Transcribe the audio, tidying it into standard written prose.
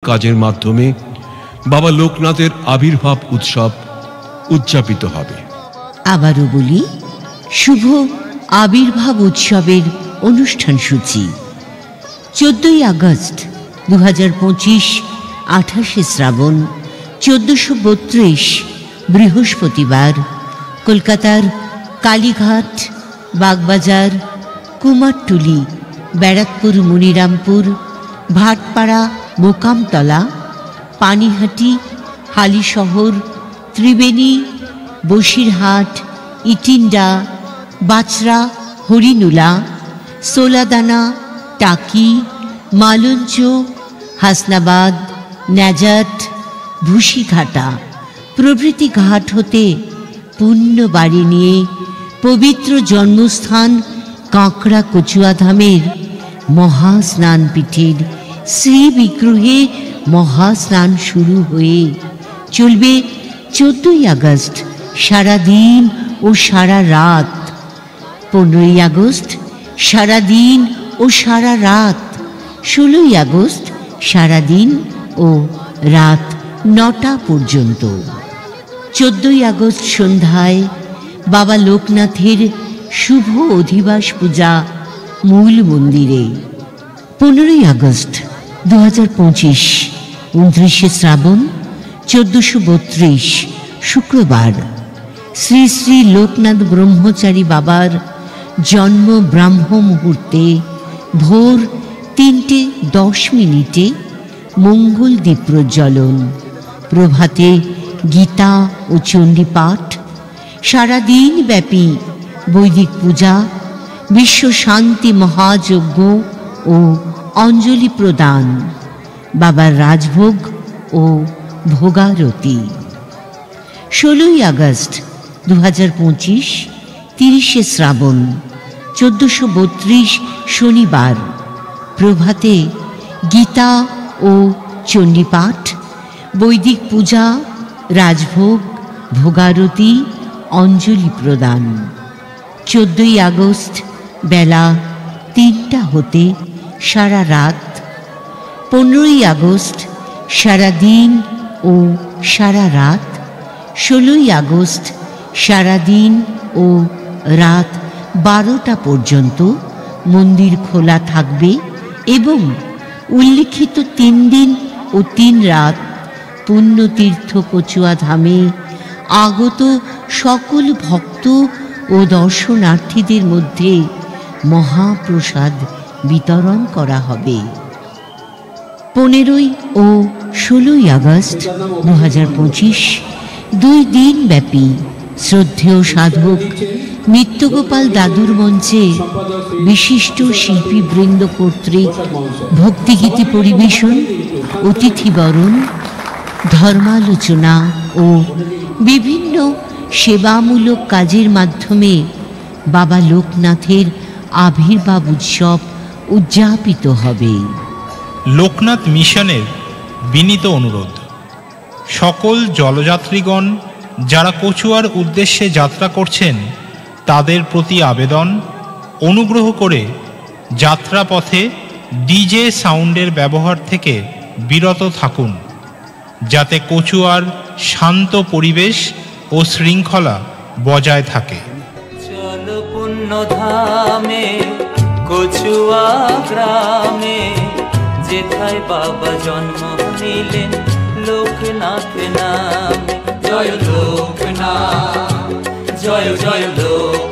কাজের মাধ্যমে বাবা লোকনাথের আবির্ভাব উৎসব উদযাপিত হবে। আবারও বলি, শুভ আবির্ভাব উৎসবের অনুষ্ঠান সূচি: 14ই আগস্ট 2025 28শে শ্রাবণ 1432 বৃহস্পতিবার, কলকাতার কালীঘাট, বাগবাজার, কুমারটুলি, ব্যারাকপুর, মনিরামপুর, ভাটপাড়া, মোকামতলা, পানিহাটি, হালিশহর, ত্রিবেণী, বসিরহাট, ইটিন্ডা, বাচরা, হরিনুলা, সোলাদানা, টাকি, মালঞ্চ, হাসনাবাদ, নাজাট, ভুসিঘাটা প্রভৃতি ঘাট হতে পুণ্য বাড়ি নিয়ে পবিত্র জন্মস্থান কাঁকড়া কচুয়াধামের মহাস্নান পীঠের শ্রী বিগ্রহে মহাস্নান শুরু হয়ে চলবে 14ই আগস্ট সারাদিন ও সারা রাত, 15ই আগস্ট সারাদিন ও সারা রাত, 16ই আগস্ট সারাদিন ও রাত 9টা পর্যন্ত। 14ই আগস্ট সন্ধ্যায় বাবা লোকনাথের শুভ অধিবাস পূজা মূল মন্দিরে। 15ই আগস্ট 2025 29শে শ্রাবণ 1432 শুক্রবার, শ্রী শ্রী লোকনাথ ব্রহ্মচারী বাবার জন্ম ব্রাহ্ম মুহূর্তে ভোর 3:10 মঙ্গল দ্বীপ প্রজ্বলন, প্রভাতে গীতা ও চণ্ডী পাঠ, সারাদিন ব্যাপী বৈদিক পূজা, বিশ্ব শান্তি মহাযজ্ঞ ও অঞ্জলি প্রদান, বাবার রাজভোগ ও ভোগারতি। 16ই আগস্ট 2025 30শে শ্রাবণ 1432 শনিবার, প্রভাতে গীতা ও চণ্ডী পাঠ, বৈদিক পূজা, রাজভোগ, ভোগারতি, অঞ্জলি প্রদান। 14ই আগস্ট বেলা 3টা হতে সারা রাত, 15ই আগস্ট সারাদিন ও সারা রাত, 16ই আগস্ট সারাদিন ও রাত 12টা পর্যন্ত মন্দির খোলা থাকবে এবং উল্লিখিত 3 দিন ও 3 রাত পুণ্যতীর্থ কচুয়াধামে আগত সকল ভক্ত ও দর্শনার্থীদের মধ্যে মহাপ্রসাদ বিতরণ করা হবে। 15ই ও 16ই আগস্ট 2025 2 দিন ব্যাপী শ্রদ্ধেয় সাধক নিত্যগোপাল দাদুর মঞ্চে বিশিষ্ট শিল্পীবৃন্দ কর্তৃক ভক্তিগীতি পরিবেশন, অতিথিবরণ, ধর্মালোচনা ও বিভিন্ন সেবামূলক কাজের মাধ্যমে বাবা লোকনাথের আবির্ভাব উৎসব উদযাপিত হবে। লোকনাথ মিশনের বিনীত অনুরোধ: সকল জলযাত্রীগণ যারা কচুয়ার উদ্দেশ্যে যাত্রা করছেন তাদের প্রতি আবেদন, অনুগ্রহ করে যাত্রাপথে ডিজে সাউন্ডের ব্যবহার থেকে বিরত থাকুন, যাতে কচুয়ার শান্ত পরিবেশ ও শৃঙ্খলা বজায় থাকে। চলো পুণ্যধামে কচুয়া গ্রামে, যেথায় বাবা জন্ম নিলেন লোকনাথ নামে। জয় লোকনাথ, জয় জয় লোক।